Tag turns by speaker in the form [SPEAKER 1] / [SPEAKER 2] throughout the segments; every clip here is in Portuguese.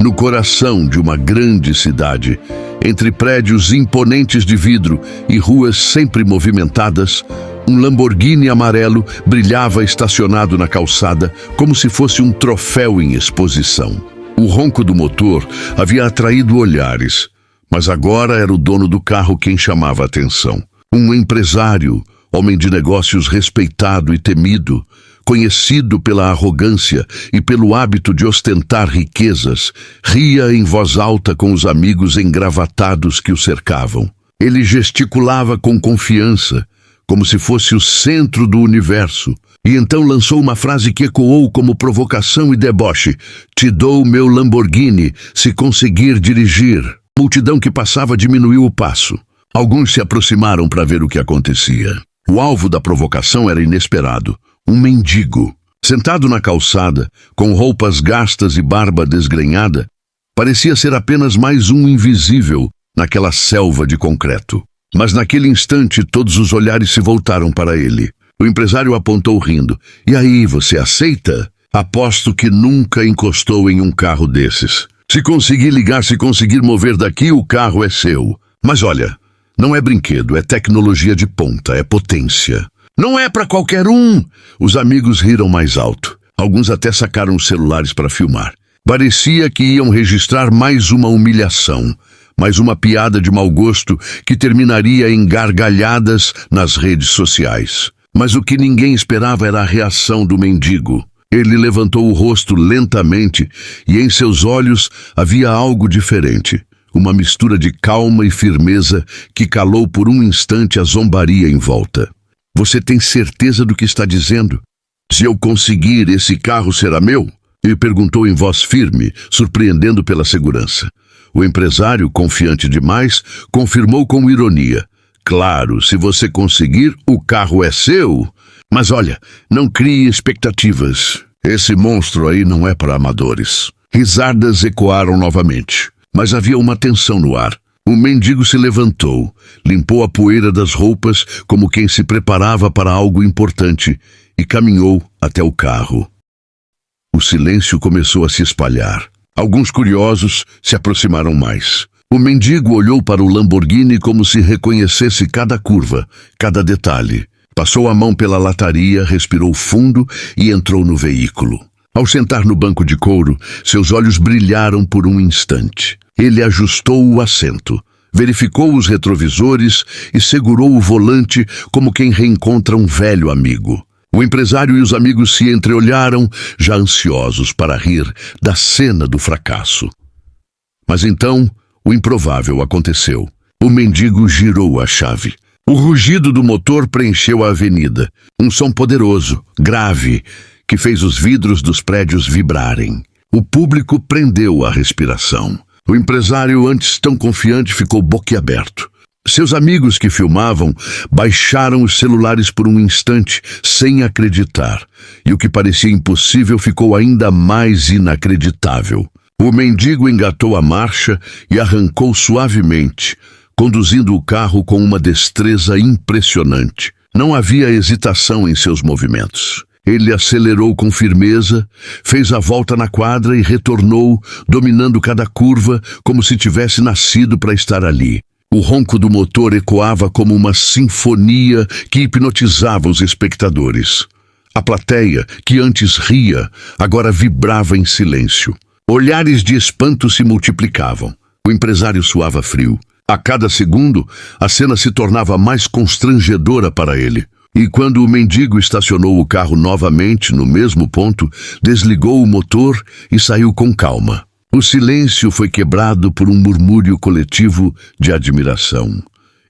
[SPEAKER 1] No coração de uma grande cidade, entre prédios imponentes de vidro e ruas sempre movimentadas, um Lamborghini amarelo brilhava estacionado na calçada como se fosse um troféu em exposição. O ronco do motor havia atraído olhares, mas agora era o dono do carro quem chamava a atenção. Um empresário, homem de negócios respeitado e temido, conhecido pela arrogância e pelo hábito de ostentar riquezas, ria em voz alta com os amigos engravatados que o cercavam. Ele gesticulava com confiança, como se fosse o centro do universo, e então lançou uma frase que ecoou como provocação e deboche: "Te dou meu Lamborghini se conseguir dirigir." A multidão que passava diminuiu o passo. Alguns se aproximaram para ver o que acontecia. O alvo da provocação era inesperado. Um mendigo, sentado na calçada, com roupas gastas e barba desgrenhada, parecia ser apenas mais um invisível naquela selva de concreto. Mas naquele instante todos os olhares se voltaram para ele. O empresário apontou rindo. "E aí, você aceita? Aposto que nunca encostou em um carro desses. Se conseguir ligar, se conseguir mover daqui, o carro é seu. Mas olha, não é brinquedo, é tecnologia de ponta, é potência. Não é para qualquer um!" Os amigos riram mais alto. Alguns até sacaram os celulares para filmar. Parecia que iam registrar mais uma humilhação, mais uma piada de mau gosto que terminaria em gargalhadas nas redes sociais. Mas o que ninguém esperava era a reação do mendigo. Ele levantou o rosto lentamente e em seus olhos havia algo diferente. Uma mistura de calma e firmeza que calou por um instante a zombaria em volta. "Você tem certeza do que está dizendo? Se eu conseguir, esse carro será meu?" Ele perguntou em voz firme, surpreendendo pela segurança. O empresário, confiante demais, confirmou com ironia: "Claro, se você conseguir, o carro é seu. Mas olha, não crie expectativas. Esse monstro aí não é para amadores." Risadas ecoaram novamente, mas havia uma tensão no ar. O mendigo se levantou, limpou a poeira das roupas como quem se preparava para algo importante e caminhou até o carro. O silêncio começou a se espalhar. Alguns curiosos se aproximaram mais. O mendigo olhou para o Lamborghini como se reconhecesse cada curva, cada detalhe. Passou a mão pela lataria, respirou fundo e entrou no veículo. Ao sentar no banco de couro, seus olhos brilharam por um instante. Ele ajustou o assento, verificou os retrovisores e segurou o volante como quem reencontra um velho amigo. O empresário e os amigos se entreolharam, já ansiosos para rir da cena do fracasso. Mas então, o improvável aconteceu. O mendigo girou a chave. O rugido do motor preencheu a avenida. Um som poderoso, grave, que fez os vidros dos prédios vibrarem. O público prendeu a respiração. O empresário, antes tão confiante, ficou boquiaberto. Seus amigos que filmavam baixaram os celulares por um instante, sem acreditar. E o que parecia impossível ficou ainda mais inacreditável. O mendigo engatou a marcha e arrancou suavemente, conduzindo o carro com uma destreza impressionante. Não havia hesitação em seus movimentos. Ele acelerou com firmeza, fez a volta na quadra e retornou, dominando cada curva como se tivesse nascido para estar ali. O ronco do motor ecoava como uma sinfonia que hipnotizava os espectadores. A plateia, que antes ria, agora vibrava em silêncio. Olhares de espanto se multiplicavam. O empresário suava frio. A cada segundo, a cena se tornava mais constrangedora para ele. E quando o mendigo estacionou o carro novamente no mesmo ponto, desligou o motor e saiu com calma. O silêncio foi quebrado por um murmúrio coletivo de admiração.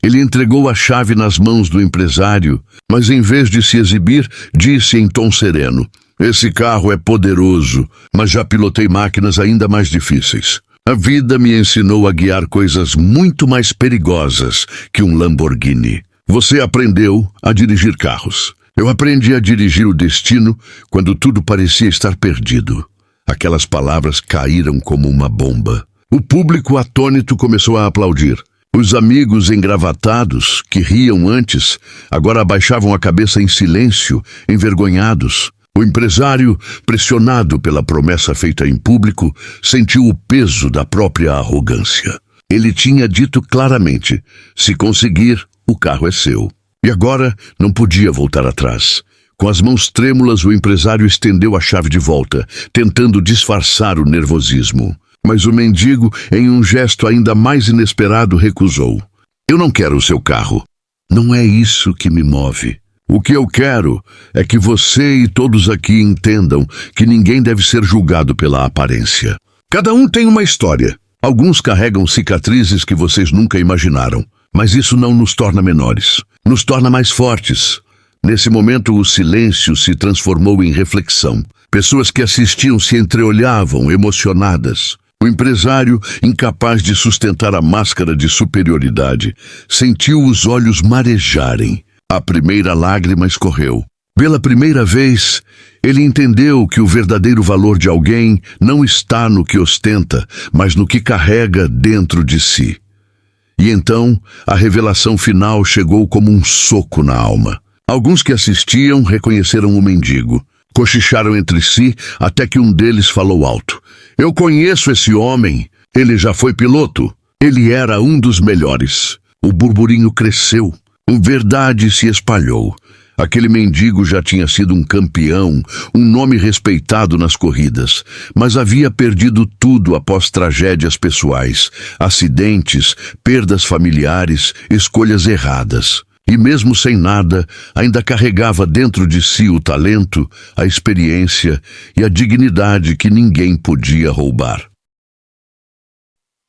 [SPEAKER 1] Ele entregou a chave nas mãos do empresário, mas em vez de se exibir, disse em tom sereno: "Esse carro é poderoso, mas já pilotei máquinas ainda mais difíceis. A vida me ensinou a guiar coisas muito mais perigosas que um Lamborghini. Você aprendeu a dirigir carros. Eu aprendi a dirigir o destino quando tudo parecia estar perdido." Aquelas palavras caíram como uma bomba. O público atônito começou a aplaudir. Os amigos engravatados, que riam antes, agora abaixavam a cabeça em silêncio, envergonhados. O empresário, pressionado pela promessa feita em público, sentiu o peso da própria arrogância. Ele tinha dito claramente: se conseguir, o carro é seu. E agora não podia voltar atrás. Com as mãos trêmulas, o empresário estendeu a chave de volta, tentando disfarçar o nervosismo. Mas o mendigo, em um gesto ainda mais inesperado, recusou. Eu não quero o seu carro. Não é isso que me move. O que eu quero é que você e todos aqui entendam que ninguém deve ser julgado pela aparência. Cada um tem uma história. Alguns carregam cicatrizes que vocês nunca imaginaram. Mas isso não nos torna menores. Nos torna mais fortes. Nesse momento, o silêncio se transformou em reflexão. Pessoas que assistiam se entreolhavam, emocionadas. O empresário, incapaz de sustentar a máscara de superioridade, sentiu os olhos marejarem. A primeira lágrima escorreu. Pela primeira vez, ele entendeu que o verdadeiro valor de alguém não está no que ostenta, mas no que carrega dentro de si. E então, a revelação final chegou como um soco na alma. Alguns que assistiam reconheceram o mendigo. Cochicharam entre si até que um deles falou alto. Eu conheço esse homem. Ele já foi piloto. Ele era um dos melhores. O burburinho cresceu. A verdade se espalhou. Aquele mendigo já tinha sido um campeão, um nome respeitado nas corridas, mas havia perdido tudo após tragédias pessoais, acidentes, perdas familiares, escolhas erradas. E mesmo sem nada, ainda carregava dentro de si o talento, a experiência e a dignidade que ninguém podia roubar.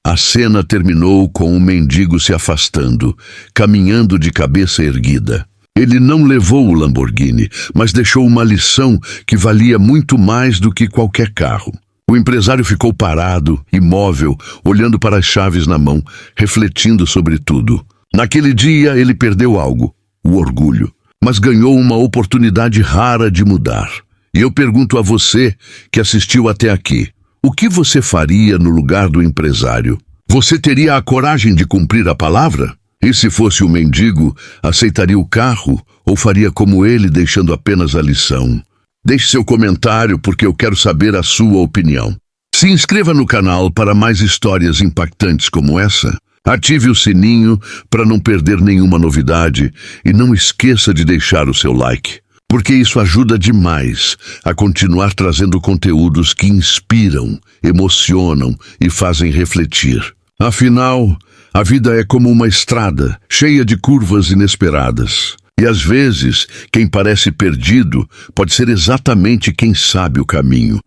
[SPEAKER 1] A cena terminou com o mendigo se afastando, caminhando de cabeça erguida. Ele não levou o Lamborghini, mas deixou uma lição que valia muito mais do que qualquer carro. O empresário ficou parado, imóvel, olhando para as chaves na mão, refletindo sobre tudo. Naquele dia ele perdeu algo, o orgulho, mas ganhou uma oportunidade rara de mudar. E eu pergunto a você, que assistiu até aqui, o que você faria no lugar do empresário? Você teria a coragem de cumprir a palavra? E se fosse o mendigo, aceitaria o carro ou faria como ele, deixando apenas a lição? Deixe seu comentário porque eu quero saber a sua opinião. Se inscreva no canal para mais histórias impactantes como essa. Ative o sininho para não perder nenhuma novidade e não esqueça de deixar o seu like, porque isso ajuda demais a continuar trazendo conteúdos que inspiram, emocionam e fazem refletir. Afinal, a vida é como uma estrada, cheia de curvas inesperadas. E às vezes, quem parece perdido pode ser exatamente quem sabe o caminho.